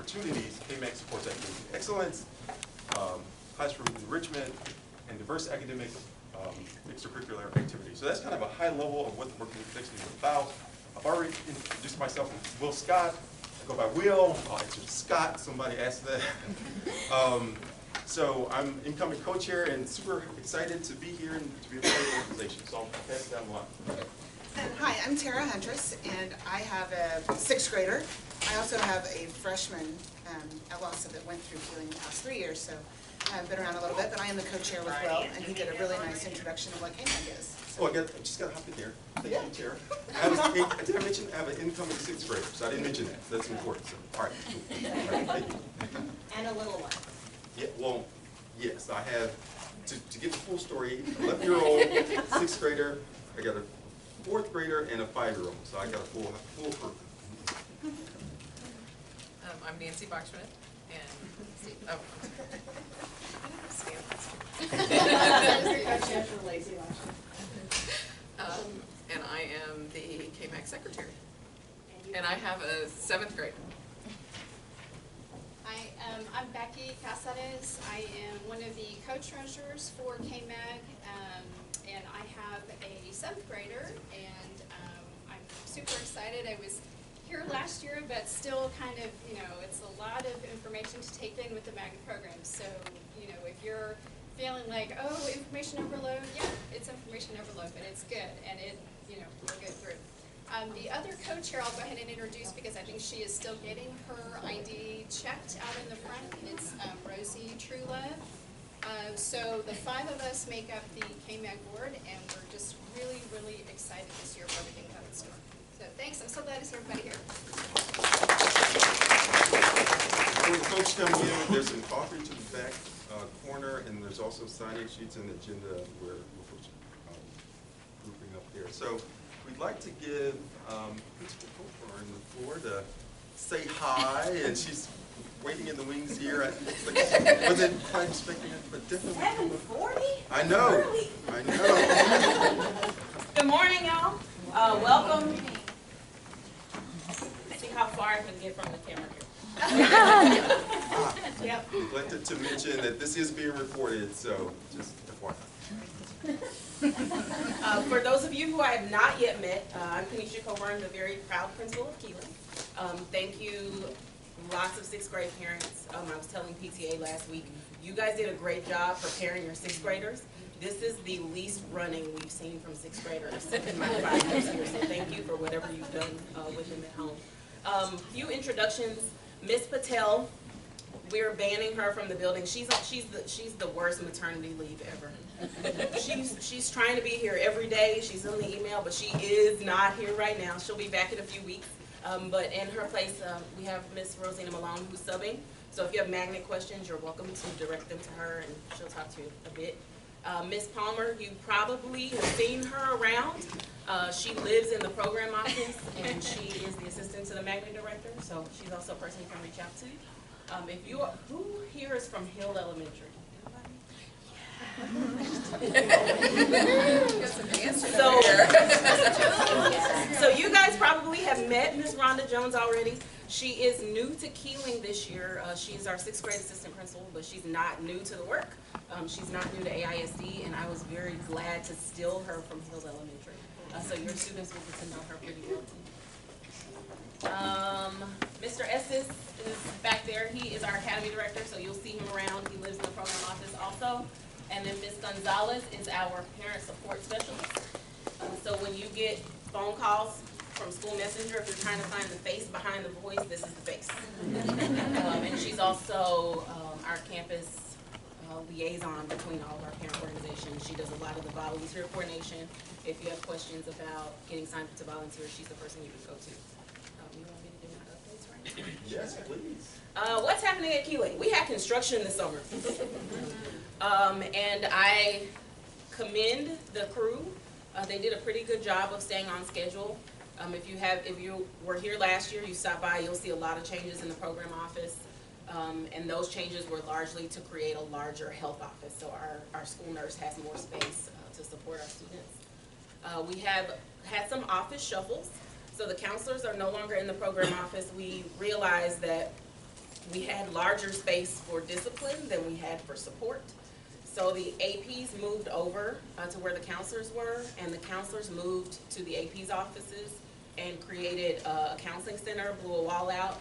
opportunities, KMAG supports academic excellence, classroom enrichment, and diverse academic extracurricular activities. So that's kind of a high level of what the work next week is about. I've already introduced myself as Will Scott. I go by Will. It's just Scott. Somebody asked that. So I'm incoming co-chair and super excited to be here and to be a part of the organization. So I'll pass it down the line. And hi, I'm Tara Huntress, and I have a 6th grader. I also have a freshman at LASA that went through Keeling the past 3 years, so I've been around a little bit, but I am the co-chair with Will, and he did a really nice introduction of what KMAG is. So. Oh, I just got to hop in here. Thank you, Tara. Did I mention I have an incoming 6th grader? So I didn't mention that. That's important. So, all right, cool. All right, thank you. And a little one. Yeah, well, yes, I have, to get the full story, 11-year-old, 6th grader, I got a 4th grader and a 5-year-old, so I got a full crew. I'm Nancy Bachschmidt, and and I am the KMAG secretary, and I have a 7th grader. I'm Becky Casares. I am one of the co-treasurers for KMAG, and I have a 7th grader, and I'm super excited. I was here last year, but still kind of, it's a lot of information to take in with the MAGA program. So, if you're feeling like, oh, information overload, yeah, it's information overload, but it's good, and we'll go through. The other co-chair I'll go ahead and introduce because I think she is still getting her ID checked out in the front. It's Rosie Truelove. So the 5 of us make up the KMAG board, and we're just really, really excited this year for everything that it's doing. So thanks. I'm so glad to see everybody here. When folks come in, there's an coffee to the back corner, and there's also sign-in sheets and agenda where folks are grouping up there. So we'd like to give Principal Coburn the floor to say hi, and she's waiting in the wings here. I wasn't quite expecting it, but definitely. 7:40? I know. Early. I know. Good morning, y'all. Welcome. See how far I can get from the camera here. Yep. Neglected to mention that this is being recorded, so just FYI. For those of you who I have not yet met, I'm Kanisha Coburn, the very proud principal of Keeling. Thank you, lots of 6th grade parents. I was telling PTA last week, you guys did a great job preparing your 6th graders. This is the least running we've seen from 6th graders in my 5 years here, so thank you for whatever you've done with them at home. Few introductions. Miss Patel, we're banning her from the building. She's the worst maternity leave ever. She's trying to be here every day. She's in the email, but she is not here right now. She'll be back in a few weeks. But in her place, we have Miss Rosina Malone, who's subbing. So if you have magnet questions, you're welcome to direct them to her, and she'll talk to you a bit. Miss Palmer, you probably have seen her around. She lives in the program office, and she is the assistant to the magnet director. So she's also a person you can reach out to. If you are, who here is from Hill Elementary? So you guys probably have met Ms. Rhonda Jones already. She is new to Keeling this year. She's our 6th grade assistant principal, but she's not new to the work. She's not new to AISD, and I was very glad to steal her from Hill Elementary. So your students will get to know her pretty well too. Mr. Estes is back there. He is our academy director, so you'll see him around. He lives in the program office also. And then Ms. Gonzalez is our parent support specialist. So when you get phone calls from School Messenger, if you're trying to find the face behind the voice, this is the face. And she's also our campus liaison between all of our parent organizations. She does a lot of the volunteer coordination. If you have questions about getting signed up to volunteer, she's the person you can go to. You want me to do my updates right now? Yes, please. What's happening at Keeling? We had construction this summer. And I commend the crew. They did a pretty good job of staying on schedule. If you were here last year, you stopped by, you'll see a lot of changes in the program office. And those changes were largely to create a larger health office, so our school nurse has more space to support our students. We have had some office shuffles, so the counselors are no longer in the program office. We realized that We had larger space for discipline than we had for support. So the APs moved over to where the counselors were, and the counselors moved to the APs' offices and created a counseling center, blew a wall out.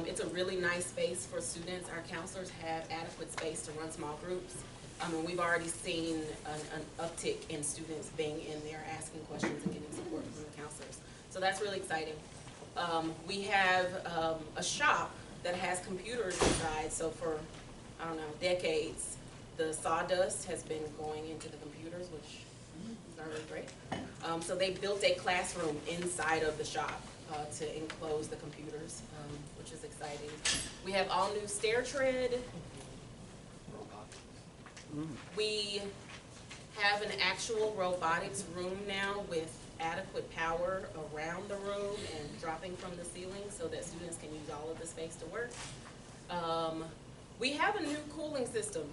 It's a really nice space for students. Our counselors have adequate space to run small groups. And we've already seen an uptick in students being in there asking questions and getting support from the counselors. So that's really exciting. We have a shop that has computers inside. So for, I don't know, decades, the sawdust has been going into the computers, which is not really great. So they built a classroom inside of the shop to enclose the computers, which is exciting. We have all new stair tread. We have an actual robotics room now with adequate power around the room and dropping from the ceiling so that students can use all of the space to work. We have a new cooling system.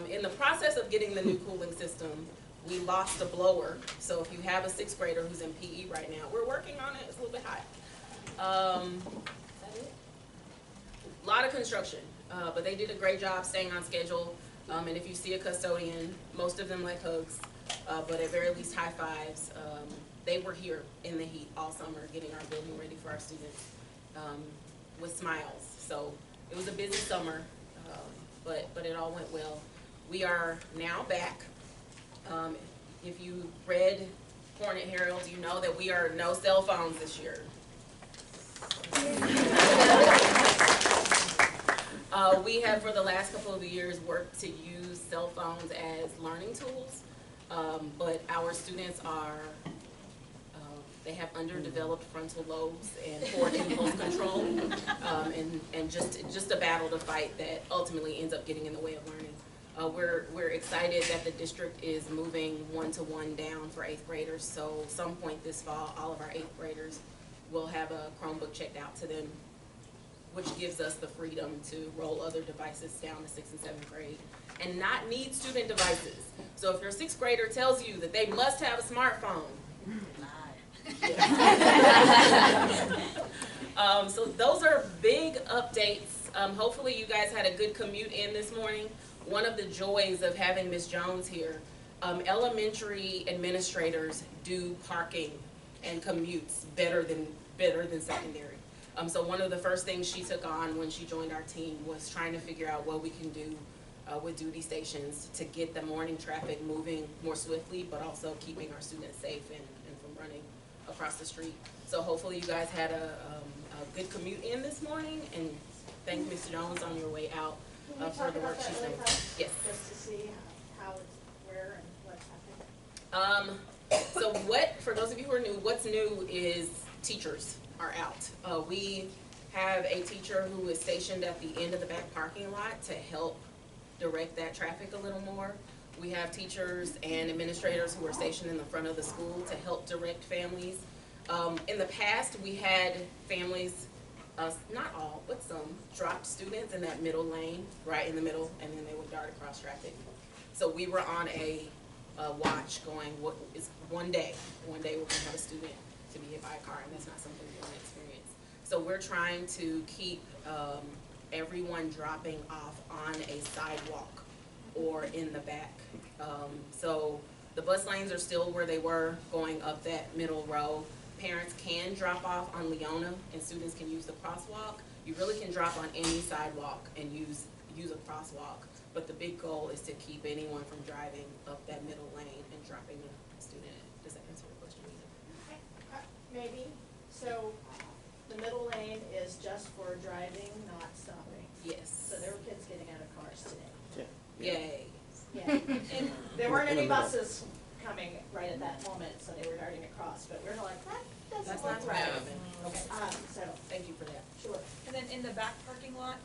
In the process of getting the new cooling system, we lost a blower. So if you have a 6th grader who's in PE right now, we're working on it. It's a little bit hot. Is that it? A lot of construction, but they did a great job staying on schedule. And if you see a custodian, most of them like hugs, but at very least high fives. They were here in the heat all summer getting our building ready for our students with smiles. So it was a busy summer, but it all went well. We are now back. If you read Hornet Herald, you know that we are no cell phones this year. We have for the last couple of years worked to use cell phones as learning tools, but our students are, they have underdeveloped frontal lobes and poor impulse control, and just a battle to fight that ultimately ends up getting in the way of learning. We're excited that the district is moving one-to-one down for 8th graders, so some point this fall, all of our 8th graders will have a Chromebook checked out to them, which gives us the freedom to roll other devices down to 6th and 7th grade and not need student devices. So if your 6th grader tells you that they must have a smartphone, so those are big updates. Hopefully you guys had a good commute in this morning. One of the joys of having Ms. Jones here, elementary administrators do parking and commutes better than secondary. So one of the first things she took on when she joined our team was trying to figure out what we can do with duty stations to get the morning traffic moving more swiftly, but also keeping our students safe and from running across the street. So hopefully you guys had a good commute in this morning, and thank Ms. Jones on your way out for the work she's doing. Yes. Just to see how it's, where and what's happening. So for those of you who are new, what's new is teachers are out. We have a teacher who is stationed at the end of the back parking lot to help direct that traffic a little more. We have teachers and administrators who are stationed in the front of the school to help direct families. In the past, we had families, not all, but some, dropped students in that middle lane, right in the middle, and then they would dart across traffic. So we were on a watch going, what is one day we're gonna have a student to be hit by a car, and that's not something we want to experience. So we're trying to keep everyone dropping off on a sidewalk or in the back. So the bus lanes are still where they were going up that middle row. Parents can drop off on Leona and students can use the crosswalk. You really can drop on any sidewalk and use a crosswalk, but the big goal is to keep anyone from driving up that middle lane and dropping a student. Does that answer your question, Lisa? Maybe. So the middle lane is just for driving, not stopping. Yes. So there were kids getting out of cars today. Yay. Yeah. And there weren't any buses coming right at that moment, so they were darting across, but we're like, that That's doesn't not look right. right. Okay, so, Thank you for that. sure. And then in the back parking lot,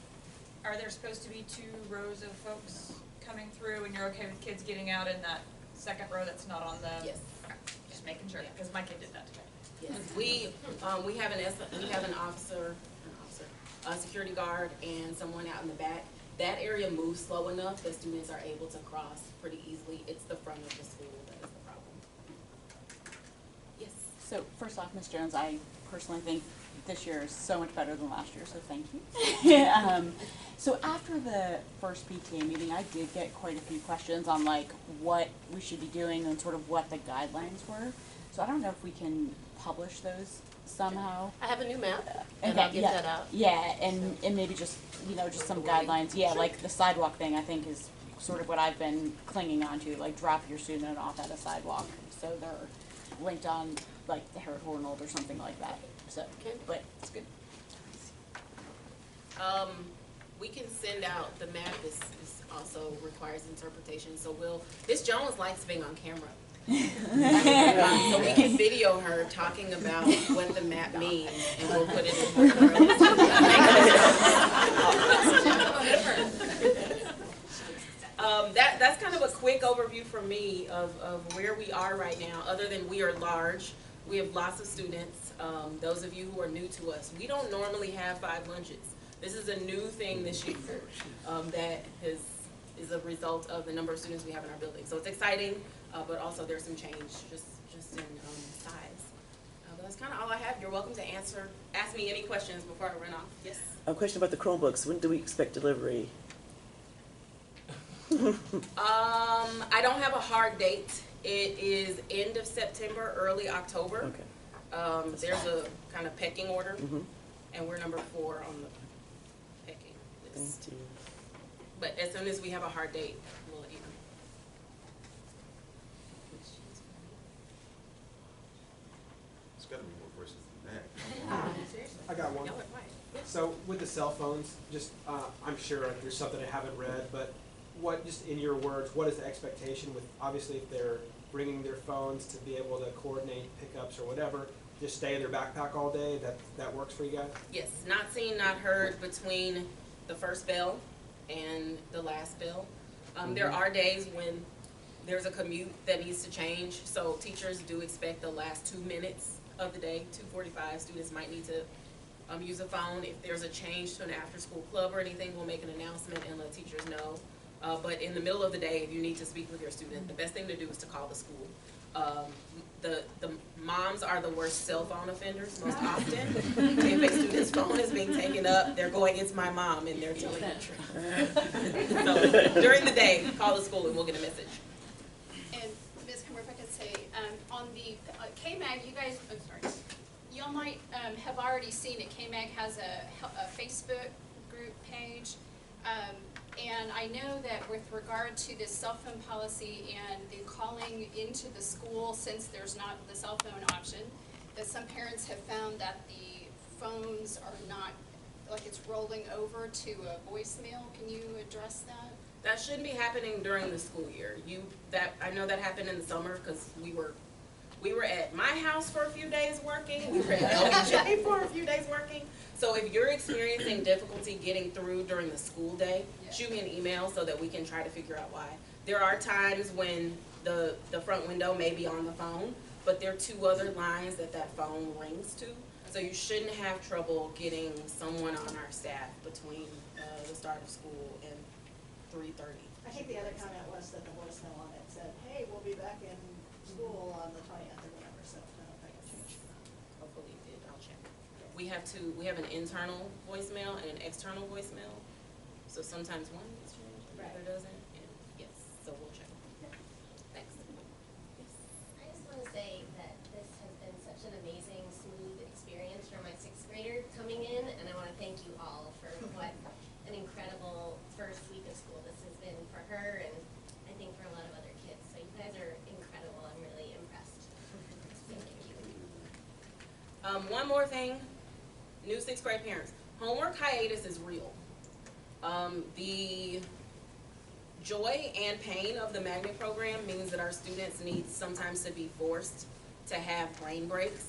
are there supposed to be 2 rows of folks coming through, and you're okay with kids getting out in that second row that's not on the? Yes. Okay, just making sure, because my kid did that today. Yes. We have an officer, a security guard, and someone out in the back. That area moves slow enough that students are able to cross pretty easily. It's the front of the school that is the problem. Yes. So first off, Ms. Jones, I personally think this year is so much better than last year, so thank you. So after the first PTA meeting, I did get quite a few questions on like what we should be doing and sort of what the guidelines were. So I don't know if we can publish those somehow. I have a new map, and Okay, I'll get yeah, that out. Yeah, and maybe just, just some guidelines, yeah, like the sidewalk thing, I think is sort of what I've been clinging on to, like drop your student off at a sidewalk, so they're linked on, like, the Herod Hornold or something like that, so, Okay. but it's good. We can send out, the map is also requires interpretation, so Miss Jones likes being on camera. So we can video her talking about what the map means, and we'll put it in her. That's kind of a quick overview for me of where we are right now, other than we are large. We have lots of students. Those of you who are new to us, we don't normally have 5 lunches. This is a new thing this year that is a result of the number of students we have in our building. So it's exciting, but also there's some change just in size. But that's kind of all I have. You're welcome to ask me any questions before I run off. Yes? A question about the Chromebooks. When do we expect delivery? I don't have a hard date. It is end of September, early October. Okay. There's a kind of pecking order, Mm-hmm. and we're number 4 on the pecking list. Thank you. But as soon as we have a hard date, we'll let you know. It's gotta be more questions than that. I got one. Y'all are quiet. So with the cell phones, just, I'm sure there's something I haven't read, but just in your words, what is the expectation with, obviously if they're bringing their phones to be able to coordinate pickups or whatever, just stay in their backpack all day, that works for you guys? Yes, not seen, not heard between the first bell and the last bell. There are days when there's a commute that needs to change, so teachers do expect the last 2 minutes of the day, 2:45, students might need to use a phone. If there's a change to an after-school club or anything, we'll make an announcement and let teachers know. But in the middle of the day, if you need to speak with your student, the best thing to do is to call the school. The moms are the worst cell phone offenders most often. If a student's phone is being taken up, they're going, "It's my mom," and they're telling the truth. So during the day, call the school and we'll get a message. And Ms. Kummer, if I could say, on the KMAG, you guys, I'm sorry, y'all might have already seen it. KMAG has a Facebook group page. And I know that with regard to the cell phone policy and the calling into the school, since there's not the cell phone option, that some parents have found that the phones are not, like it's rolling over to a voicemail. Can you address that? That shouldn't be happening during the school year. I know that happened in the summer because we were at my house for a few days working. We were at LBJ for a few days working. So if you're experiencing difficulty getting through during the school day, shoot me an email so that we can try to figure out why. There are times when the front window may be on the phone, but there are 2 other lines that phone rings to. So you shouldn't have trouble getting someone on our staff between the start of school and 3:30. I think the other comment was that the voicemail on it said, "Hey, we'll be back in school on the 20th or whatever," so I don't think it changed. Hopefully it did, I'll check. We have an internal voicemail and an external voicemail. So sometimes one gets changed, the other doesn't, and yes, so we'll check. Thanks. Yes. I just want to say that this has been such an amazing, smooth experience for my 6th grader coming in, and I want to thank you all for what an incredible first week of school this has been for her, and I think for a lot of other kids. So you guys are incredible. I'm really impressed. Thank you. One more thing, new 6th grade parents. Homework hiatus is real. The joy and pain of the magnet program means that our students need sometimes to be forced to have brain breaks,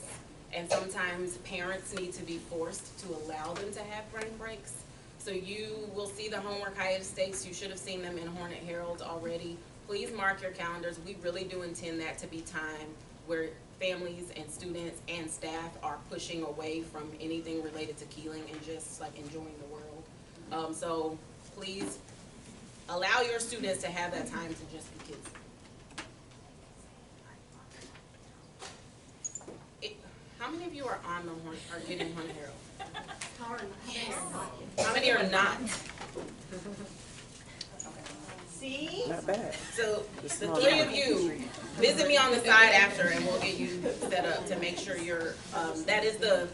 and sometimes parents need to be forced to allow them to have brain breaks. So you will see the homework hiatus dates. You should have seen them in Hornet Herald already. Please mark your calendars. We really do intend that to be time where families and students and staff are pushing away from anything related to Keeling and just like enjoying the world. So please allow your students to have that time to just be kids. How many of you you are on the Horn, are getting Horn Herald? How many are not? See? Not bad. So the small three number. of you, visit me on the side after and we'll get you set up to make sure you're, that is the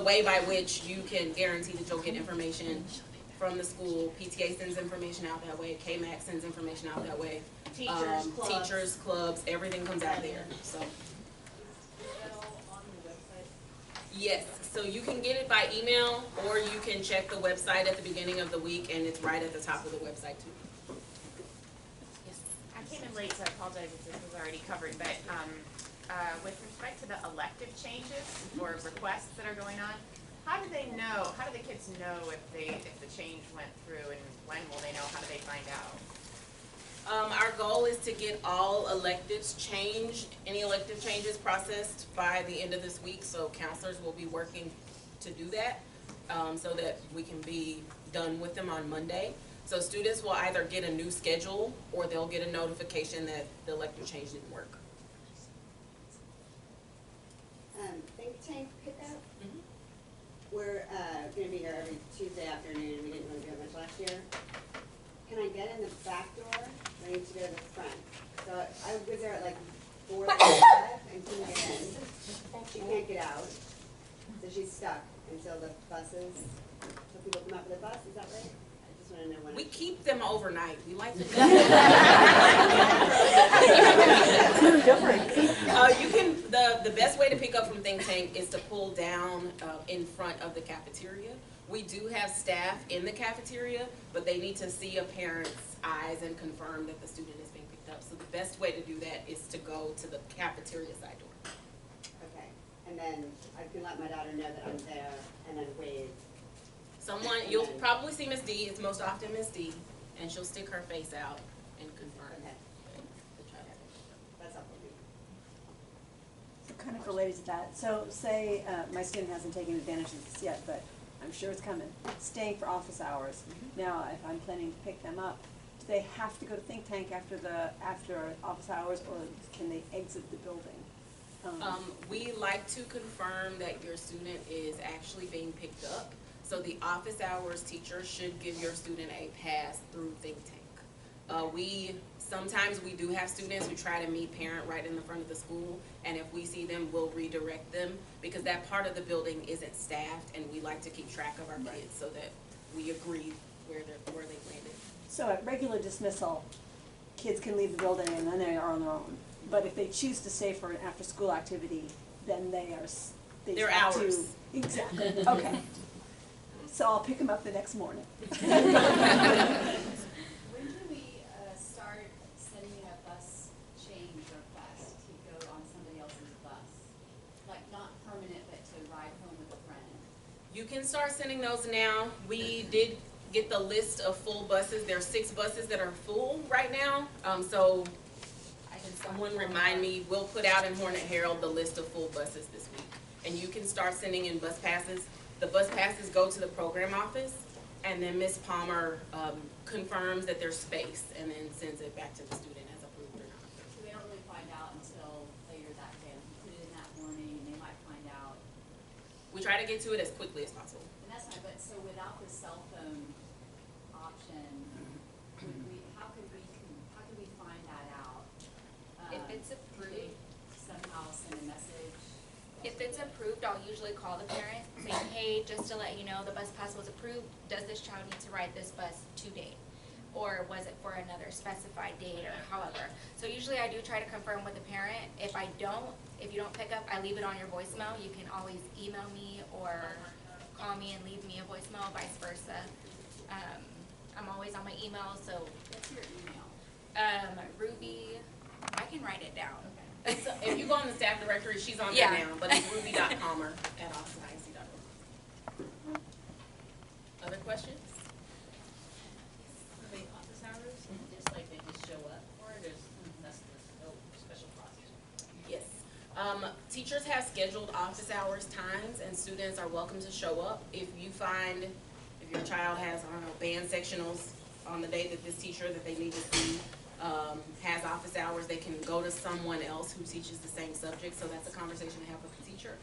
way by which you can guarantee that you'll get information from the school. PTA sends information out that way, KMAG sends information out that way. Teachers, clubs, everything comes out there, so. Yes, so you can get it by email or you can check the website at the beginning of the week and it's right at the top of the website too. I came in late, so I apologize if this was already covered, but with respect to the elective changes or requests that are going on, how do they know, how do the kids know if the change went through, and when will they know, how do they find out? Our goal is to get all electives changed, any elective changes processed by the end of this week, so counselors will be working to do that, so that we can be done with them on Monday. So students will either get a new schedule or they'll get a notification that the elective change didn't work. Think tank pickup. We're going to be here every Tuesday afternoon. We didn't really do it much last year. Can I get in the back door? I need to go to the front. So I was there at like 4:35 and couldn't get in. She can't get out, so she's stuck until the buses. So people come out for the bus. Is that right? I just want to know when. We keep them overnight. We like to. You can. The best way to pick up from Think Tank is to pull down in front of the cafeteria. We do have staff in the cafeteria, but they need to see a parent's eyes and confirm that the student is being picked up. So the best way to do that is to go to the cafeteria side door. Okay, and then I can let my daughter know that I'm there, and then wave. You'll probably see Miss D. It's most often Miss D, and she'll stick her face out and confirm that the child has been picked up. That's helpful. So kind of related to that, so say my student hasn't taken advantage of this yet, but I'm sure it's coming, staying for office hours. Now, if I'm planning to pick them up, do they have to go to Think Tank after office hours, or can they exit the building? We like to confirm that your student is actually being picked up. So the office hours teacher should give your student a pass through Think Tank. Sometimes we do have students who try to meet parent right in the front of the school, and if we see them, we'll redirect them, because that part of the building isn't staffed, and we like to keep track of our kids so that we agree where they landed. So at regular dismissal, kids can leave the building and then they are on their own. But if they choose to stay for an after-school activity, then They're have ours. to. Exactly, okay. So I'll pick them up the next morning. When do we start sending a bus change request to go on somebody else's bus? Like not permanent, but to ride home with a friend? You can start sending those now. We did get the list of full buses. There are 6 buses that are full right now. So can someone remind me, we'll put out in Hornet Herald the list of full buses this week. And you can start sending in bus passes. The bus passes go to the program office, and then Ms. Palmer confirms that there's space and then sends it back to the student as approved or not. So they don't really find out until later that day. If you put it in that morning, they might find out. We try to get to it as quickly as possible. And that's fine, but so without the cell phone option, how could we find that out? If it's approved, somehow send a message. if it's approved, I'll usually call the parent saying, hey, just to let you know, the bus pass was approved. Does this child need to ride this bus today? Or was it for another specified date or however? So usually I do try to confirm with the parent. If you don't pick up, I leave it on your voicemail. You can always email me or call me and leave me a voicemail, vice versa. I'm always on my email, so. What's your email? Ruby, I can write it down. So if you go on the staff directory, she's on there now, but it's ruby.palmer@officeic.org. Other questions? Office hours, just like they just show up, or there's no special process? Yes. Teachers have scheduled office hours times, and students are welcome to show up. If your child has, band sectionals on the day that this teacher that they need to see has office hours, they can go to someone else who teaches the same subject, so that's a conversation to have with the teacher. teacher.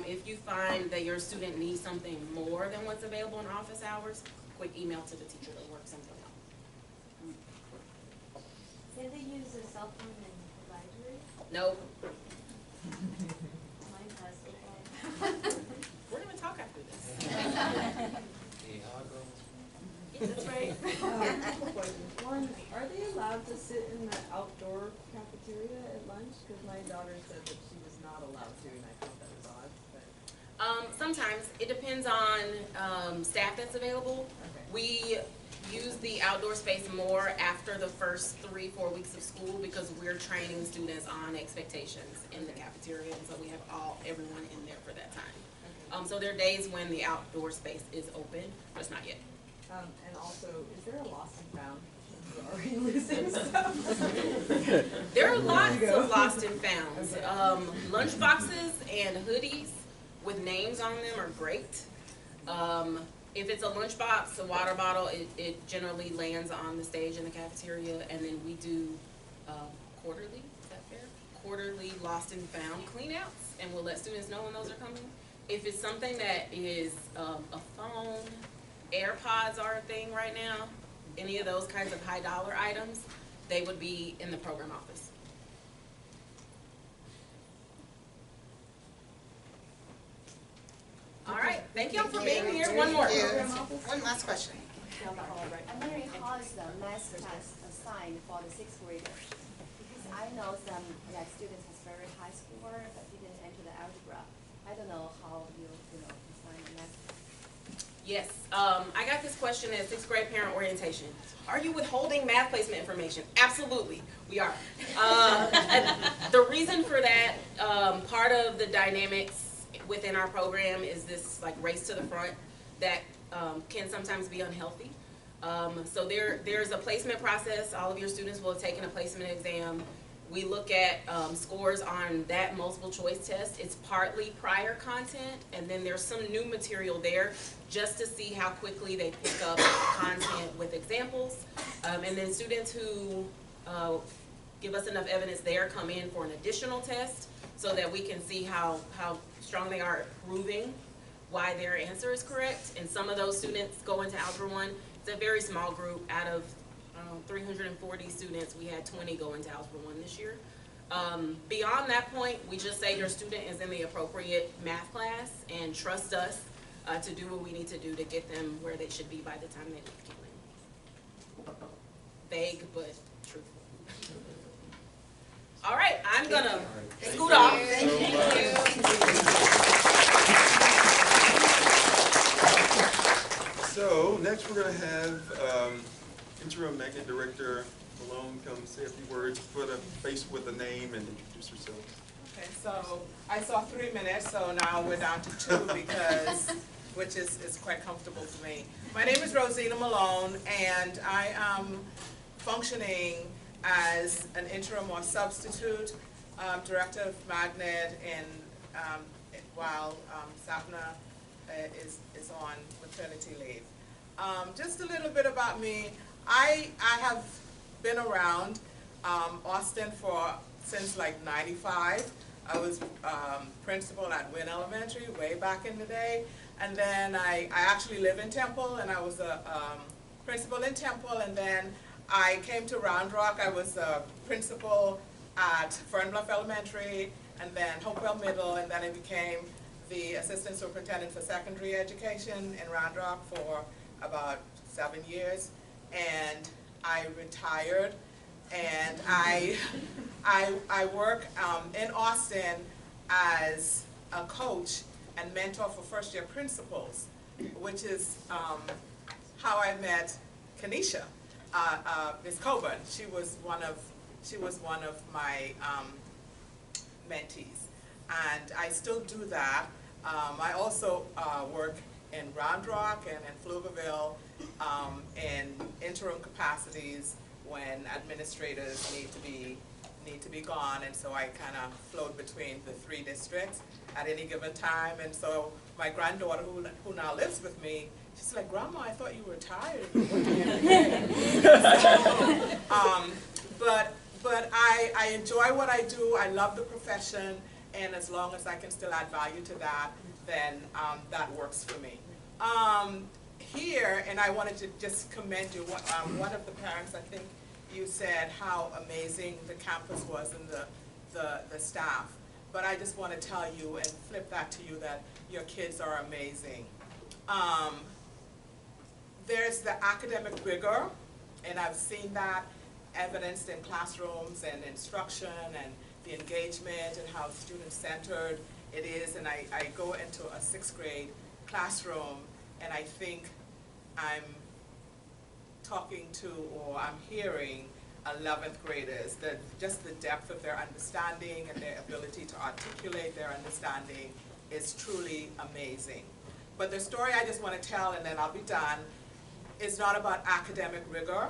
If you find that your student needs something more than what's available in office hours, quick email to the teacher to work something out. Can they use a cell phone in the library? Nope. Mine has it. We're gonna talk after this. Yeah, that's right. Couple questions. One, are they allowed to sit in the outdoor cafeteria at lunch? Because my daughter said that she was not allowed to, and I thought that was odd. But Sometimes it depends on staff that's available. We use the outdoor space more after the first 3-4 weeks of school because we're training students on expectations in the cafeteria, and so we have everyone in there for that time. So there are days when the outdoor space is open, but it's not yet. and also, is there a lost and found? Are we losing stuff? There are lots of lost and founds. Lunch boxes and hoodies with names on them are great. If it's a lunch box, a water bottle, it generally lands on the stage in the cafeteria, and then we do quarterly, is that fair? Quarterly lost and found cleanouts, and we'll let students know when those are coming. If it's something that is a phone, AirPods are a thing right now, any of those kinds of high dollar items, they would be in the program office. All right, thank y'all for being here. One more. One last question. I'm wondering how is the math class assigned for the 6th graders? Because I know some students has very high score but didn't enter the algebra. I don't know how you assign the math. Yes, I got this question at 6th grade parent orientation. Are you withholding math placement information? Absolutely, we are. The reason for that, part of the dynamics within our program is this like race to the front that can sometimes be unhealthy. So there's a placement process. All of your students will have taken a placement exam. We look at scores on that multiple choice test. It's partly prior content, and then there's some new material there just to see how quickly they pick up content with examples. And then students who give us enough evidence there come in for an additional test so that we can see how strong they are at proving why their answer is correct. And some of those students go into Algebra 1. It's a very small group. Out of 340 students, we had 20 go into Algebra 1 this year. Beyond that point, we just say your student is in the appropriate math class and trust us to do what we need to do to get them where they should be by the time they leave Keeling. Vague, but truthful. All right, I'm gonna scoot off. Thank you. So next we're gonna have Interim Magnet Director Malone come say a few words, put a face with a name, and introduce herself. Okay, so I saw 3 minutes, so now we're down to 2 because, which is quite comfortable for me. My name is Rosina Malone, and I am functioning as an interim or substitute director of Magnet while Sapna is on maternity leave. Just a little bit about me. I have been around Austin since like '95. I was principal at Wynn Elementary way back in the day, and then I actually live in Temple, and I was a principal in Temple, and then I came to Round Rock. I was a principal at Fern Bluff Elementary, and then Hopewell Middle, and then I became the assistant superintendent for secondary education in Round Rock for about 7 years, and I retired, and I work in Austin as a coach and mentor for first-year principals, which is how I met Kanisha, Ms. Coburn. She was one of my mentees, and I still do that. I also work in Round Rock and in Pflugerville in interim capacities when administrators need to be gone, and so I kind of float between the 3 districts at any given time. And so my granddaughter, who now lives with me, she's like, "Grandma, I thought you were retired." But I enjoy what I do. I love the profession, and as long as I can still add value to that, then that works for me. Here, and I wanted to just commend you, one of the parents, I think you said how amazing the campus was and the staff. But I just want to tell you and flip that to you that your kids are amazing. There's the academic rigor, and I've seen that evidenced in classrooms and instruction and the engagement and how student-centered it is. And I go into a 6th grade classroom and I think I'm talking to, or I'm hearing 11th graders, just the depth of their understanding and their ability to articulate their understanding is truly amazing. But the story I just want to tell, and then I'll be done, is not about academic rigor.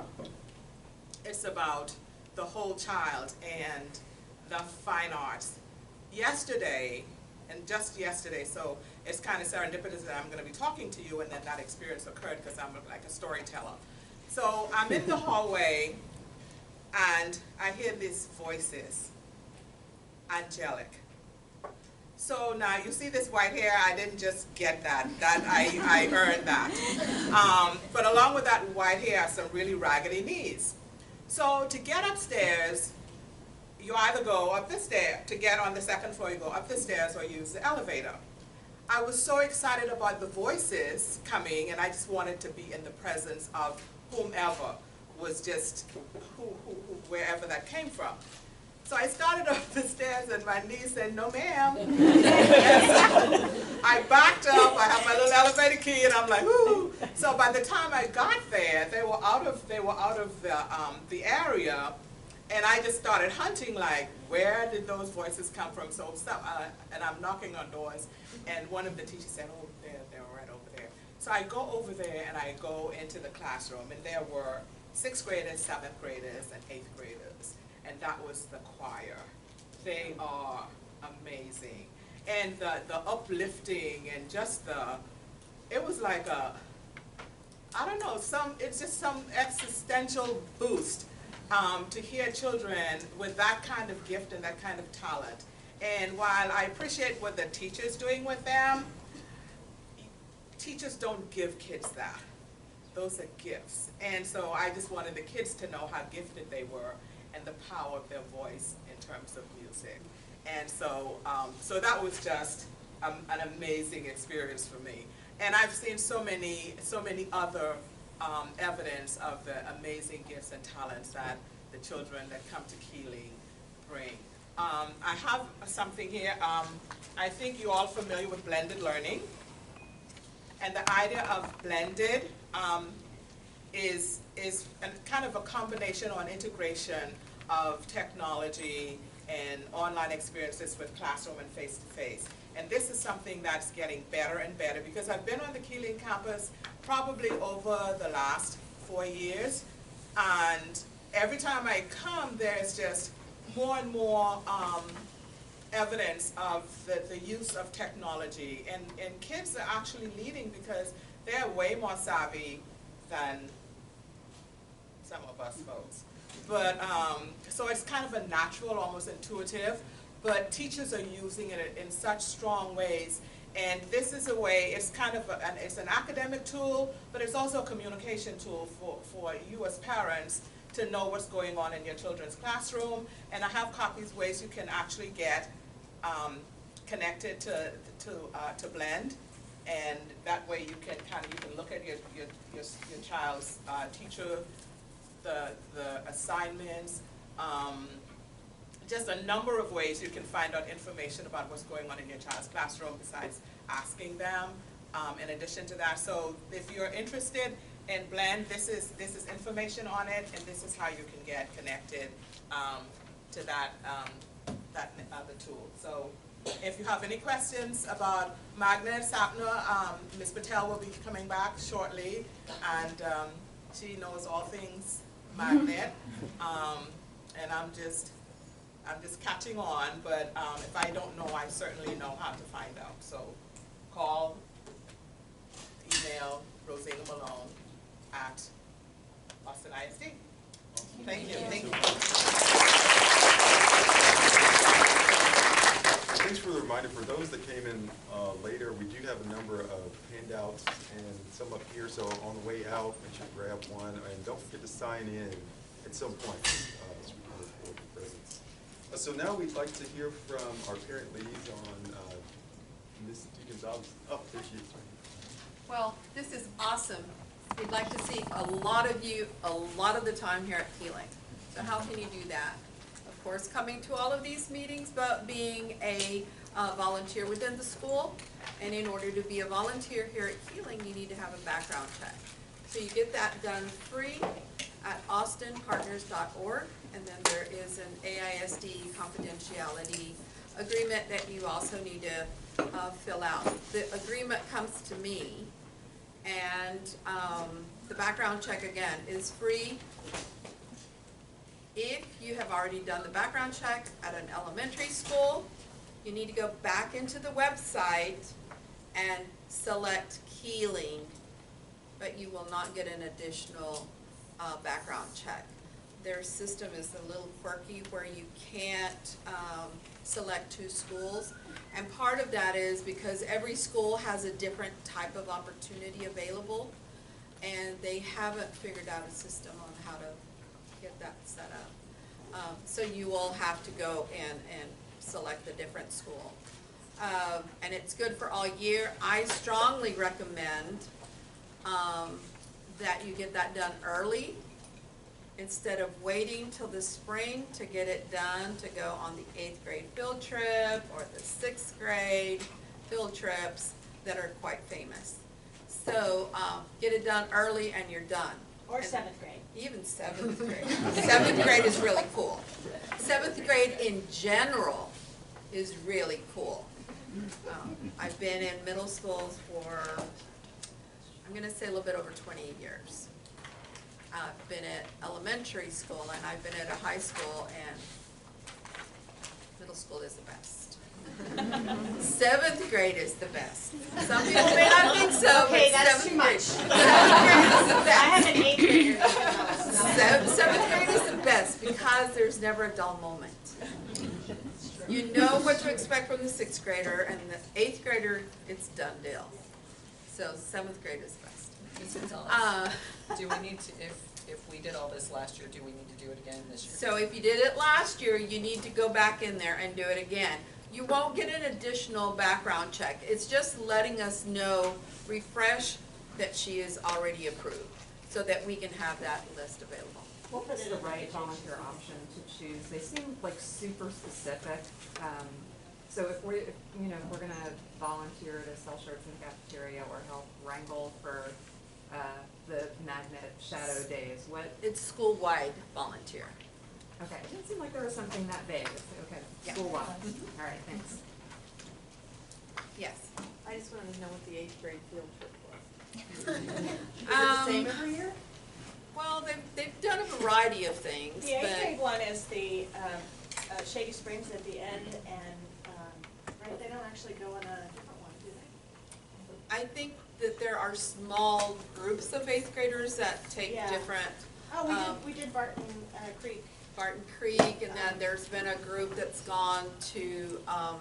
It's about the whole child and the fine arts. Yesterday, and just yesterday, so it's kind of serendipitous that I'm going to be talking to you and then that experience occurred because I'm like a storyteller. So I'm in the hallway and I hear these voices, angelic. So now you see this white hair, I didn't just get that, I earned that. But along with that white hair are some really raggedy knees. So to get upstairs, you either go up the stairs, to get on the 2nd floor, you go up the stairs or use the elevator. I was so excited about the voices coming, and I just wanted to be in the presence of whomever was just, wherever that came from. So I started up the stairs and my niece said, "No ma'am." I backed up, I have my little elevator key and I'm like, "Ooh." So by the time I got there, they were out of the area, and I just started hunting like, where did those voices come from? So and I'm knocking on doors, and one of the teachers said, "Oh, they're right over there." So I go over there and I go into the classroom, and there were 6th graders, 7th graders, and 8th graders. And that was the choir. They are amazing. And the uplifting and just it was like I don't know, it's just some existential boost to hear children with that kind of gift and that kind of talent. And while I appreciate what the teacher's doing with them, teachers don't give kids that. Those are gifts. And so I just wanted the kids to know how gifted they were and the power of their voice in terms of music. And so, so that was just an amazing experience for me. And I've seen so many other evidence of the amazing gifts and talents that the children that come to Keeling bring. I have something here. I think you're all familiar with blended learning. And the idea of blended is kind of a combination or an integration of technology and online experiences with classroom and face-to-face. And this is something that's getting better and better because I've been on the Keeling campus probably over the last 4 years, and every time I come there's just more and more evidence of the use of technology, and kids are actually leading because they're way more savvy than some of us folks. But, so it's kind of a natural, almost intuitive, but teachers are using it in such strong ways. And this is a way, it's kind of it's an academic tool, but it's also a communication tool for you as parents to know what's going on in your children's classroom. And I have copies ways you can actually get connected to Blend. And that way you can look at your child's teacher, the assignments, just a number of ways you can find out information about what's going on in your child's classroom besides asking them. In addition to that, so if you're interested in Blend, this is information on it, and this is how you can get connected to that other tool. So if you have any questions about Magnet, Sapna, Ms. Patel will be coming back shortly, and she knows all things Magnet, and I'm just catching on, but if I don't know, I certainly know how to find out. So call, email Rosina Malone at Boston ISD. Thank you. Thank you. thanks for the reminder. For those that came in later, we do have a number of handouts and some up here, so on the way out, make sure you grab one, and don't forget to sign in at some point, so we can record your presence. So now we'd like to hear from our parent liaison, Ms. Gonzalez. Oh, there she is. Well, this is awesome. We'd like to see a lot of you, a lot of the time here at Keeling. So how can you do that? Of course, coming to all of these meetings, but being a volunteer within the school. And in order to be a volunteer here at Keeling, you need to have a background check. So you get that done free at austinpartners.org. And then there is an AISD confidentiality agreement that you also need to fill out. The agreement comes to me, and the background check, again, is free. If you have already done the background check at an elementary school, you need to go back into the website and select Keeling, but you will not get an additional background check. Their system is a little quirky where you can't select 2 schools. And part of that is because every school has a different type of opportunity available, and they haven't figured out a system on how to get that set up. So you will have to go and select a different school. And it's good for all year. I strongly recommend that you get that done early, instead of waiting till the spring to get it done, to go on the 8th grade field trip or the 6th grade field trips that are quite famous. So get it done early and you're done. Or 7th grade. Even 7th grade. 7th grade is really cool. 7th grade in general is really cool. I've been in middle schools for, I'm going to say a little bit over 20 years. I've been at elementary school, and I've been at a high school, and middle school is the best. 7th grade is the best. Some people may not think so, okay, but that's 7th too much. 7th grade is the best. I have an 8th grader. 7th grade is the best because there's never a dull moment. You know what to expect from the 6th grader, and the 8th grader, it's done deal. So 7th grade is the best. Ms. Gonzalez, do we need to, if we did all this last year, do we need to do it again this year? So if you did it last year, you need to go back in there and do it again. You won't get an additional background check. It's just letting us know, refresh that she is already approved, so that we can have that list available. What was the right volunteer option to choose? They seem like super specific. So if we're gonna volunteer to sell shirts in the cafeteria or help wrangle for the magnet shadow days, what? It's school-wide volunteer. Okay, it didn't seem like there was something that vague. Okay, Yeah. school-wide. All right, thanks. Yes. I just wanted to know what the 8th grade field trip was. Is it the same every year? Well, they've done a variety of things. The 8th but grade one is the Shady Springs at the end, and right, they don't actually go on a different one, do they? I think that there are small groups of 8th graders that take different. Oh, we did Barton Creek. Barton Creek, and then there's been a group that's gone to, I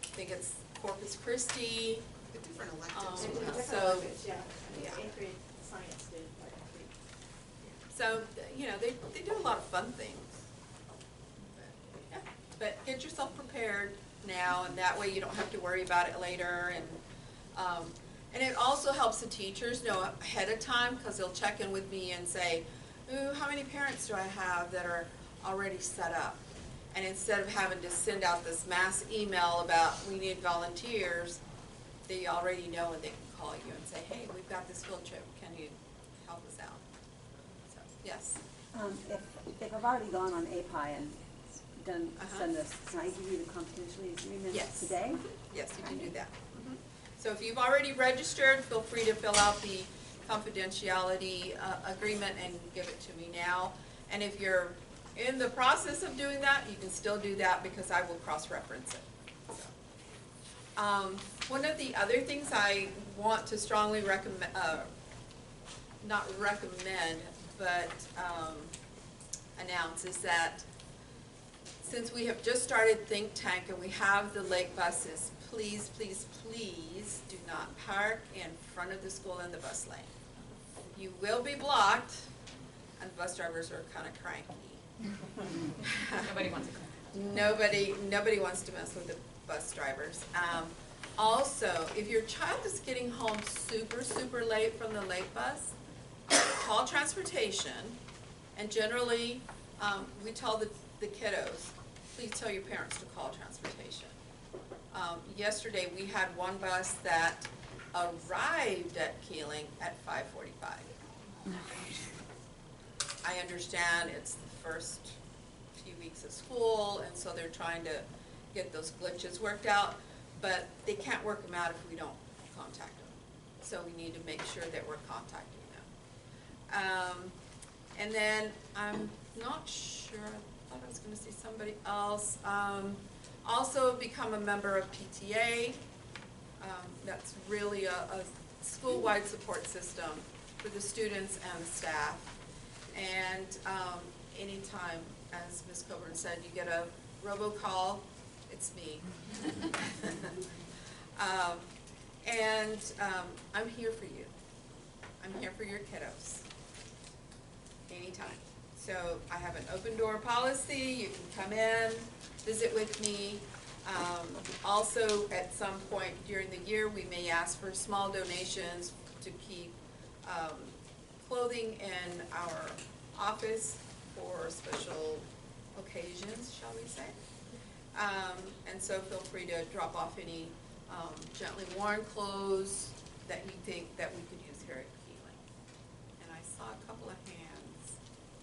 think it's Corpus Christi. The different They did electives. different So, electives, yeah. yeah. 8th grade science did Barton Creek. So, they do a lot of fun things. But get yourself prepared now, and that way you don't have to worry about it later. And it also helps the teachers know ahead of time, because they'll check in with me and say, ooh, how many parents do I have that are already set up? And instead of having to send out this mass email about we need volunteers, they already know, and they can call you and say, hey, we've got this field trip, can you help us out? So, yes. If I've already gone on API and done this, can I give you the confidentiality agreement today? Yes, you can do that. So if you've already registered, feel free to fill out the confidentiality agreement and give it to me now. And if you're in the process of doing that, you can still do that, because I will cross-reference it. So, one of the other things I want to strongly recommend, not recommend, but announce is that since we have just started Think Tank and we have the lake buses, please, please, please do not park in front of the school in the bus lane. You will be blocked, and bus drivers are kind of cranky. Nobody wants to. Nobody wants to mess with the bus drivers. Also, if your child is getting home super, super late from the late bus, call transportation, and generally, we tell the kiddos, please tell your parents to call transportation. Yesterday, we had one bus that arrived at Keeling at 5:45. I understand it's the first few weeks of school, and so they're trying to get those glitches worked out, but they can't work them out if we don't contact them. So we need to make sure that we're contacting them. And then I'm not sure, I thought I was going to see somebody else. Also become a member of PTA. That's really a school-wide support system for the students and the staff. And anytime, as Ms. Coburn said, you get a robocall, it's me. I'm here for you. I'm here for your kiddos. Anytime. So I have an open door policy. You can come in, visit with me. Also, at some point during the year, we may ask for small donations to keep clothing in our office for special occasions, shall we say. And so feel free to drop off any gently worn clothes that you think that we could use here at Keeling. And I saw a couple of hands.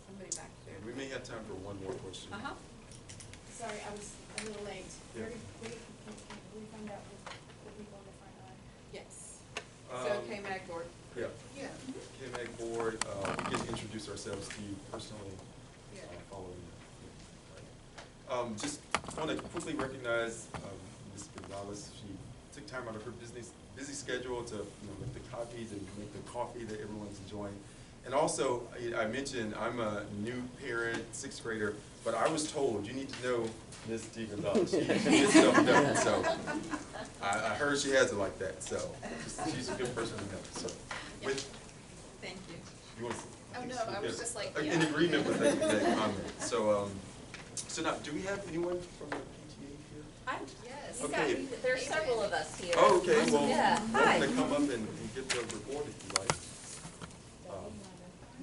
Somebody back there. We may have time for one more question. Sorry, I was a little late. Yeah. We found out the people on the front line. Yes. So KMAG board. Yeah. KMAG board, we can introduce ourselves to you personally following that. Just want to quickly recognize Ms. Gonzalez. She took time out of her busy schedule to make the copies and make the coffee that everyone's enjoying. And also, I mentioned I'm a new parent, 6th grader, but I was told you need to know Ms. D. Gonzalez. She gets stuff done, so I heard she has it like that. So she's a good person to know. So with thank you. You want to? Oh no, I was just like in agreement with that comment. So so now, do we have anyone from the PTA here? Yes. Okay. There's several of us here. Oh, okay. Well, Yeah. welcome to come up and get the report if you like.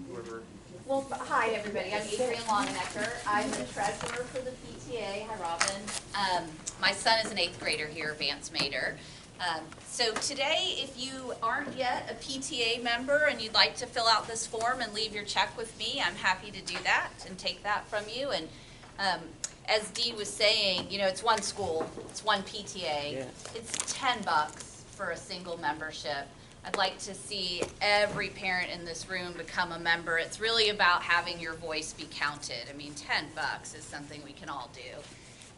Whoever. Well, hi, everybody. I'm Adrienne Longnecker. I'm the treasurer for the PTA. Hi, Robin. My son is an 8th grader here, Vance Mater. So today, if you aren't yet a PTA member and you'd like to fill out this form and leave your check with me, I'm happy to do that and take that from you. And as Dee was saying, it's one school, it's one PTA. Yeah. It's $10 for a single membership. I'd like to see every parent in this room become a member. It's really about having your voice be counted. I mean, $10 is something we can all do.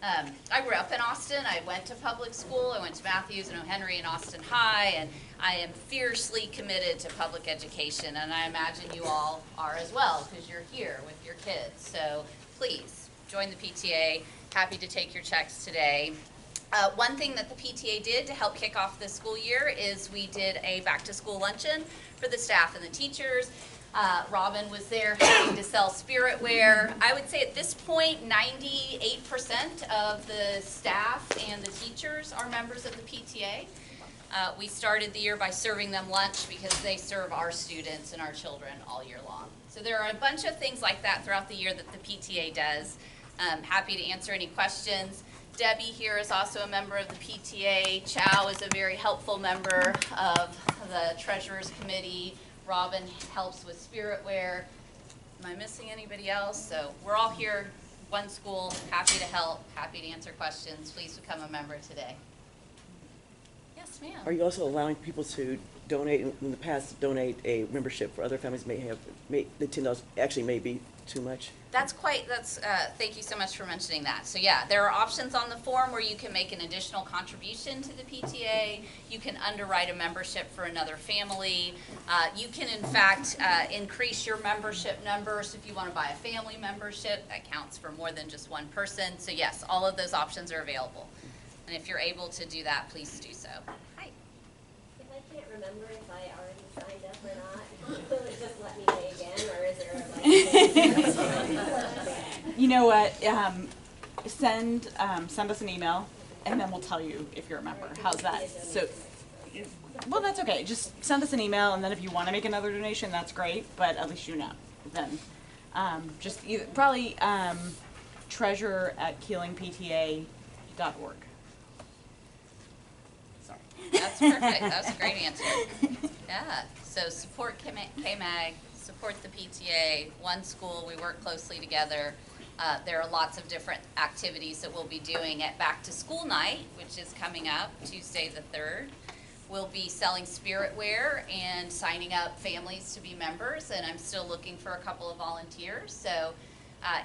I grew up in Austin. I went to public school. I went to Matthews and O'Henry and Austin High, and I am fiercely committed to public education, and I imagine you all are as well, because you're here with your kids. So please, join the PTA. Happy to take your checks today. One thing that the PTA did to help kick off this school year is we did a back-to-school luncheon for the staff and the teachers. Robin was there helping to sell spiritware. I would say at this point, 98% of the staff and the teachers are members of the PTA. We started the year by serving them lunch because they serve our students and our children all year long. So there are a bunch of things like that throughout the year that the PTA does. Happy to answer any questions. Debbie here is also a member of the PTA. Chow is a very helpful member of the Treasurer's Committee. Robin helps with spiritware. Am I missing anybody else? So we're all here, one school, happy to help, happy to answer questions. Please become a member today. Yes, ma'am. Are you also allowing people to donate, in the past, donate a membership for other families the $10 actually may be too much. Thank you so much for mentioning that. So yeah, there are options on the form where you can make an additional contribution to the PTA. You can underwrite a membership for another family. You can, in fact, increase your membership numbers if you want to buy a family membership. That counts for more than just one person. So yes, all of those options are available. And if you're able to do that, please do so. Hi. If I can't remember if I already signed up or not, will it just let me pay again, or is there You know what? Send us an email, and then we'll tell you if you're a member. How's that? So, well, that's okay. Just send us an email, and then if you want to make another donation, that's great. But at least you know. Then, just probably treasurer@keelingpta.org. Sorry. That's perfect. That's a great answer. Yeah. So support KMAG, support the PTA, one school, we work closely together. There are lots of different activities that we'll be doing at Back to School Night, which is coming up Tuesday the 3rd. We'll be selling spiritware and signing up families to be members, and I'm still looking for a couple of volunteers. So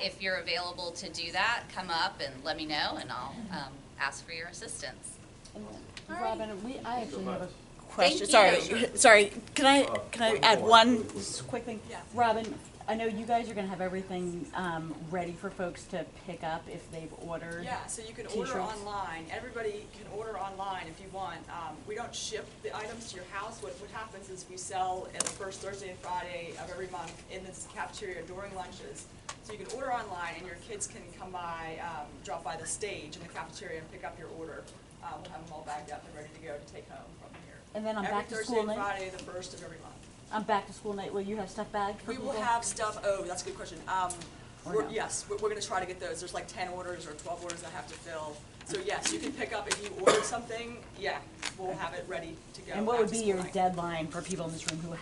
if you're available to do that, come up and let me know, and I'll ask for your assistance. Robin, I actually have a Thank question. you. Sorry. Can I add one Please. quick thing? Yeah. Robin, I know you guys are going to have everything ready for folks to pick up if they've ordered. Yeah, so you can t-shirts. order online. Everybody can order online if you want. We don't ship the items to your house. What happens is we sell on the first Thursday and Friday of every month in this cafeteria during lunches. So you can order online, and your kids can come by, drop by the stage in the cafeteria and pick up your order. We'll have them all bagged up and ready to go to take home from here. And then on Back to School Night? Every Thursday and Friday, the first of every month. On Back to School Night, will you have stuff bagged for We people? will have stuff, that's a good question. Or no? Yes, we're gonna try to get those. There's like 10 orders or 12 orders I have to fill. So yes, you can pick up if you ordered something, yeah, we'll have it ready to go. And what back would to be school your night. deadline for people in this room who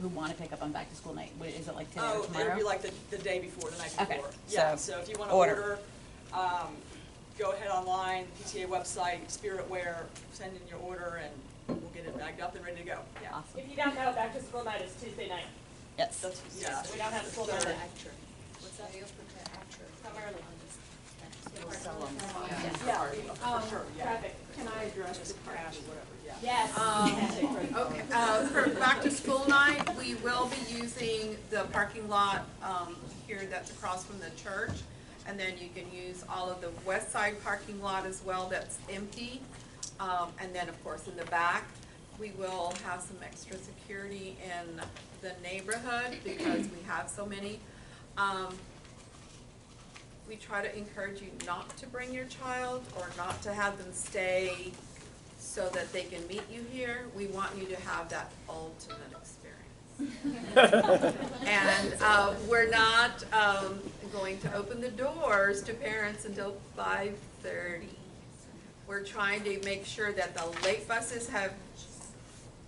want to pick up on Back to School Night? Is it like today or tomorrow? It'll be like the day before, the night before. Okay, Yeah, so so if you wanna order. go ahead online, PTA website, Spiritware, send in your order, and we'll get it bagged up and ready to go. Yeah. Awesome. If you don't know, back to school night is Tuesday night. Yes. Yeah. We don't have school night. What's that? Come early. Yeah, for sure, yeah. Traffic. Can I address the crash or whatever, yeah. Yes. Okay, for back to school night, we will be using the parking lot here that's across from the church. And then you can use all of the west side parking lot as well that's empty. And then, of course, in the back, we will have some extra security in the neighborhood because we have so many. We try to encourage you not to bring your child or not to have them stay so that they can meet you here. We want you to have that ultimate experience. And we're not going to open the doors to parents until 5:30. We're trying to make sure that the late buses have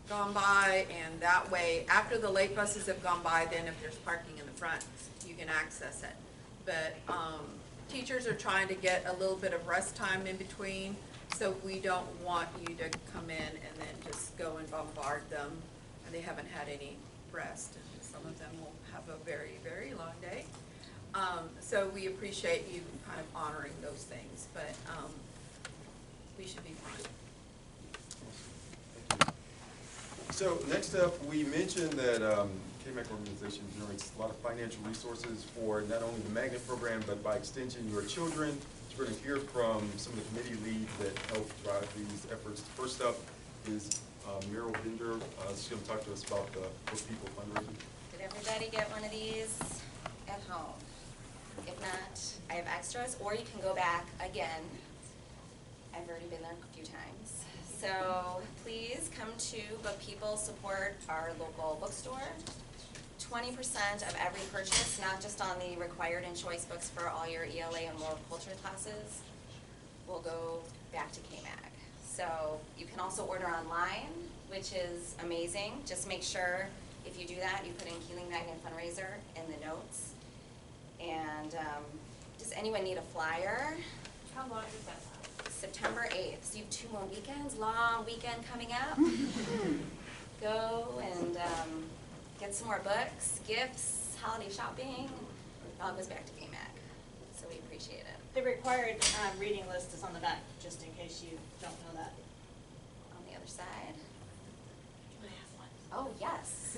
gone by, and that way, after the late buses have gone by, then if there's parking in the front, you can access it. But teachers are trying to get a little bit of rest time in between, so we don't want you to come in and then just go and bombard them, and they haven't had any rest, and some of them will have a very, very long day. So we appreciate you kind of honoring those things, but we should be fine. So next up, we mentioned that KMAG organization generates a lot of financial resources for not only the magnet program, but by extension, your children. We're going to hear from some of the committee leads that help drive these efforts. First up is Meryl Bender. She's going to talk to us about the For People fundraising. Did everybody get one of these at home? If not, I have extras, or you can go back again. I've already been there a few times. So please come to Book People, support our local bookstore. 20% of every purchase, not just on the required and choice books for all your ELA and world culture classes, will go back to KMAG. So you can also order online, which is amazing. Just make sure if you do that, you put in Keeling Magnet Fundraiser in the notes. And does anyone need a flyer? How long does that last? September 8th. So you have 2 more weekends, long weekend coming up. go and get some more books, gifts, holiday shopping. It all goes back to KMAG, so we appreciate it. The required reading list is on the back, just in case you don't know that. On the other side. Oh, yes.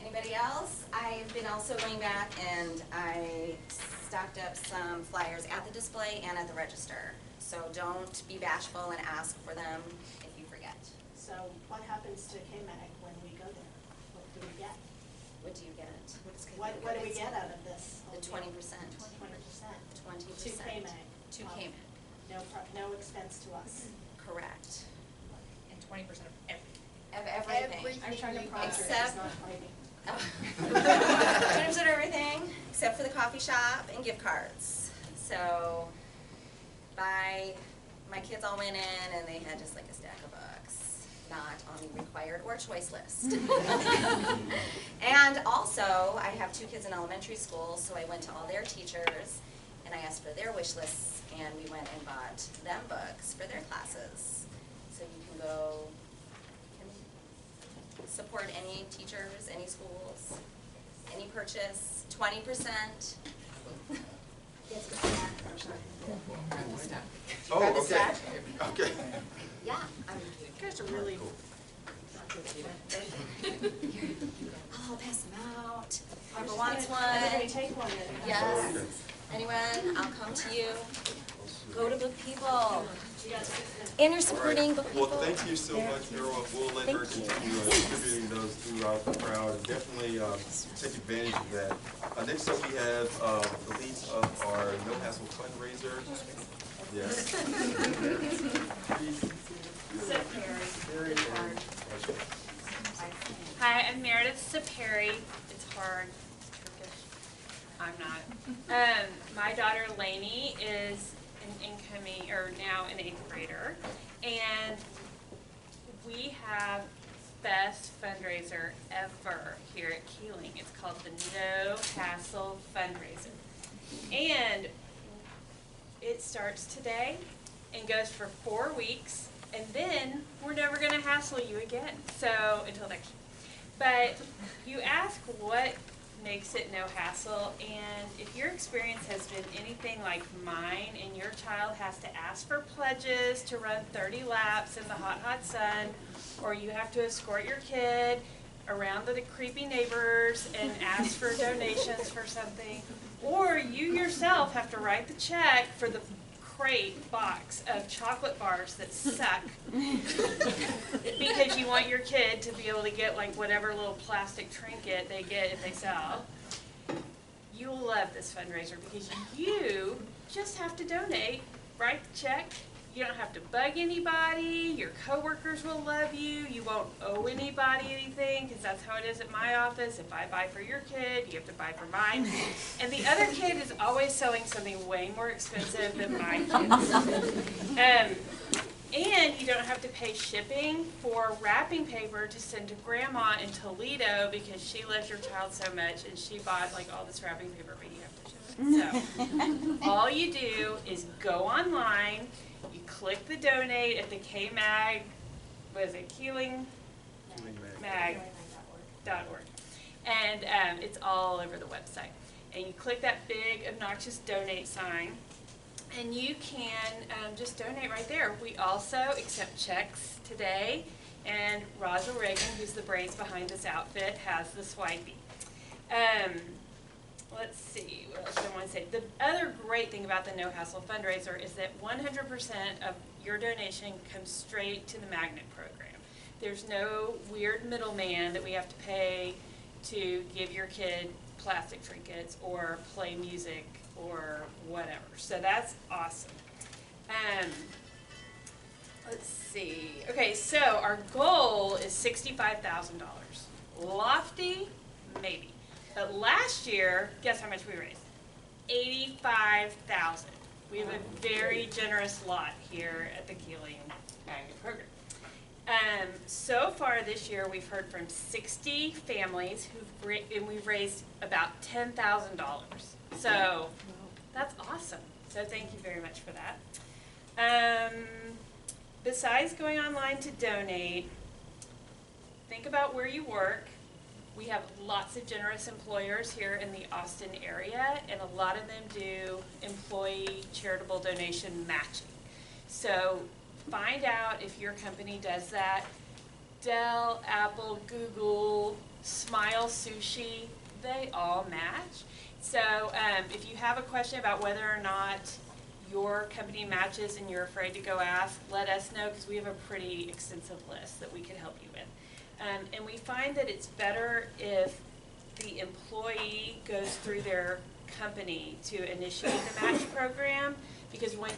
Anybody else? I've been also going back and I stocked up some flyers at the display and at the register. So don't be bashful and ask for them if you forget. So what happens to KMAG when we go there? What do we get? What do you get? What do we get out of this? The 20%. 20%. 20%. To KMAG. To KMAG. No expense to us. Correct. And 20% of everything. Of everything. I'm trying to process, Except- it's not fighting. 20% of everything, except for the coffee shop and gift cards. So, my kids all went in and they had just like a stack of books, not on the required or choice list. And also, I have 2 kids in elementary school, so I went to all their teachers and I asked for their wish lists, and we went and bought them books for their classes. So you can go, support any teachers, any schools, any purchase, 20%. Oh, okay, okay. Yeah. You guys are really. I'll pass them out. Whoever wants one. Everybody take one. Yes. Anyone, I'll come to you. Go to Book People. And you're supporting Book People. Well, thank you so much, Carol. We'll let her continue distributing those throughout the crowd, and definitely take advantage of that. Next up, we have the leads of our No Hassle fundraiser. Yes. Hi, I'm Meredith Saperi. It's hard. It's Turkish. I'm not. My daughter Lainey is an incoming, or now an 8th grader, and we have best fundraiser ever here at Keeling. It's called the No Hassle Fundraiser, and it starts today and goes for 4 weeks, and then we're never going to hassle you again. So until next year. But you ask what makes it no hassle, and if your experience has been anything like mine and your child has to ask for pledges to run 30 laps in the hot, hot sun, or you have to escort your kid around the creepy neighbors and ask for donations for something, or you yourself have to write the check for the crate box of chocolate bars that suck because you want your kid to be able to get like whatever little plastic trinket they get if they sell. You'll love this fundraiser because you just have to donate, write the check. You don't have to bug anybody. Your coworkers will love you. You won't owe anybody anything because that's how it is at my office. If I buy for your kid, you have to buy for mine. And the other kid is always selling something way more expensive than my kids. And you don't have to pay shipping for wrapping paper to send to Grandma in Toledo because she loves your child so much and she bought like all this wrapping paper, but you have to ship it. So all you do is go online. You click the donate at the KMAG, what is it, KeelingMag.org. And it's all over the website. And you click that big, obnoxious donate sign, and you can just donate right there. We also accept checks today, and Raja Reagan, who's the brains behind this outfit, has the swipey. Let's see, what else do I want to say? The other great thing about the No Hassle fundraiser is that 100% of your donation comes straight to the magnet program. There's no weird middleman that we have to pay to give your kid plastic trinkets or play music or whatever. So that's awesome. Let's see. Okay, so our goal is $65,000. Lofty? Maybe. But last year, guess how much we raised? $85,000. We have a very generous lot here at the Keeling Magnet Program. So far this year, we've heard from 60 families and we've raised about $10,000. So that's awesome. So thank you very much for that. Besides going online to donate, think about where you work. We have lots of generous employers here in the Austin area, and a lot of them do employee charitable donation matching. So find out if your company does that. Dell, Apple, Google, Smile Sushi, they all match. So if you have a question about whether or not your company matches and you're afraid to go ask, let us know, because we have a pretty extensive list that we could help you with. And we find that it's better if the employee goes through their company to initiate the match program, because when,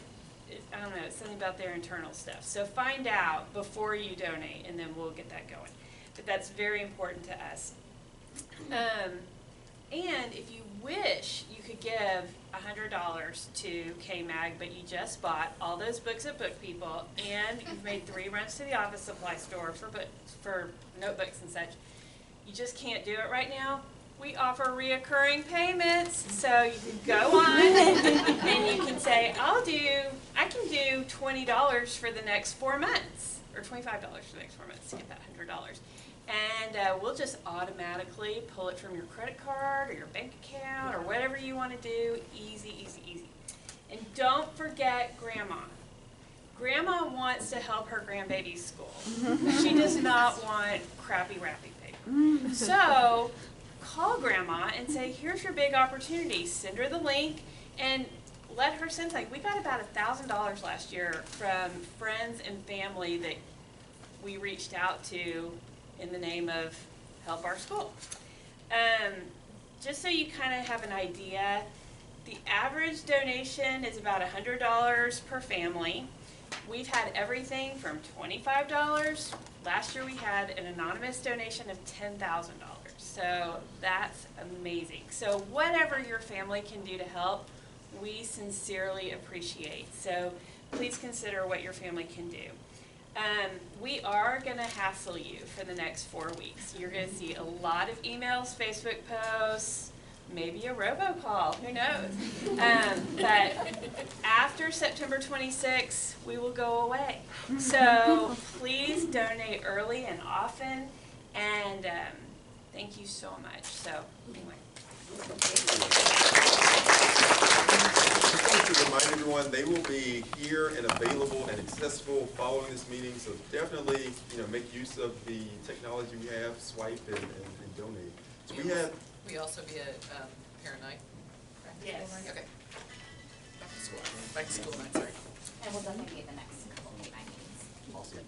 I don't know, it's something about their internal stuff. So find out before you donate, and then we'll get that going. But that's very important to us. And if you wish, you could give $100 to KMAG, but you just bought all those books at Book People, and you've made 3 runs to the office supply store for notebooks and such. You just can't do it right now. We offer reoccurring payments, so you can go on and you can say, I can do $20 for the next 4 months, or $25 for the next 4 months to get that $100. And we'll just automatically pull it from your credit card or your bank account or whatever you want to do. Easy, easy, easy. And don't forget Grandma. Grandma wants to help her grandbaby's school. She does not want crappy wrapping paper. So call Grandma and say, here's your big opportunity. Send her the link and let her send something. We got about $1,000 last year from friends and family that we reached out to in the name of Help Our School. Just so you kind of have an idea, the average donation is about $100 per family. We've had everything from $25. Last year we had an anonymous donation of $10,000. So that's amazing. So whatever your family can do to help, we sincerely appreciate. So please consider what your family can do. We are going to hassle you for the next 4 weeks. You're going to see a lot of emails, Facebook posts, maybe a robocall, who knows. But after September 26th, we will go away. So please donate early and often, and thank you so much. So anyway. Just to remind everyone, they will be here and available and accessible following this meeting, so definitely, make use of the technology we have, swipe and donate. So we also be a parent night? Yes. Okay. Back to school night, sorry. And we'll definitely be the next couple of meetings. Awesome.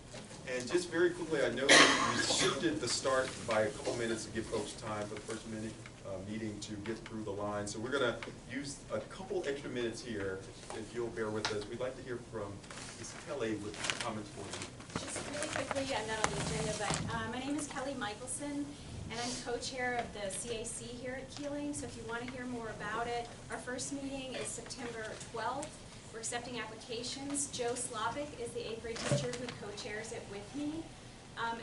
And just very quickly, I know we shifted the start by a couple minutes to give folks time for the first meeting to get through the line. So we're going to use a couple extra minutes here, if you'll bear with us. We'd like to hear from Ms. Kelly with comments for you. Just really quickly, I'm not on the agenda, but my name is Kelly Michelson, and I'm co-chair of the CAC here at Keeling. So if you want to hear more about it, our first meeting is September 12th. We're accepting applications. Joe Slavic is the 8th grade teacher who co-chairs it with me.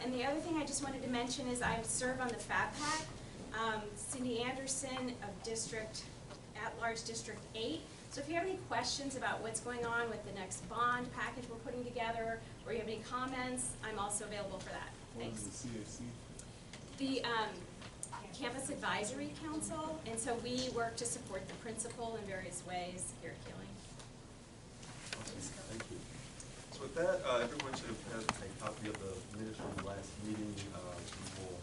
And the other thing I just wanted to mention is I serve on the FABPAC. Cindy Anderson of at-large District 8. So if you have any questions about what's going on with the next bond package we're putting together, or you have any comments, I'm also available for that. Thanks. The Campus Advisory Council, and so we work to support the principal in various ways here at Keeling. Awesome. Thank you. So with that, everyone should have had a copy of the minutes from the last meeting. We will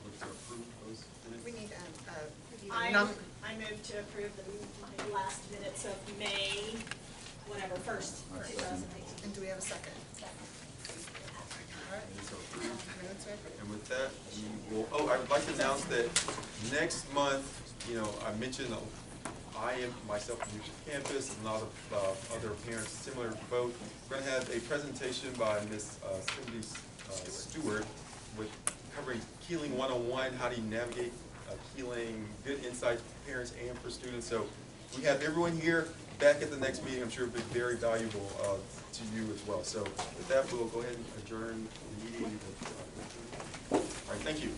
look to approve those minutes. We need I move to approve the last minutes of May, whatever, 1st, 2018. And do we have a second? Minutes are approved. And with that, we will, I would like to announce that next month, I mentioned I am myself from the campus, and a lot of other parents, similar boat. We're going to have a presentation by Ms. Cindy Stewart with covering Keeling 101, how do you navigate Keeling, good insights for parents and for students. So we have everyone here back at the next meeting. I'm sure it'll be very valuable to you as well. So with that, we'll go ahead and adjourn the meeting. All right, thank you.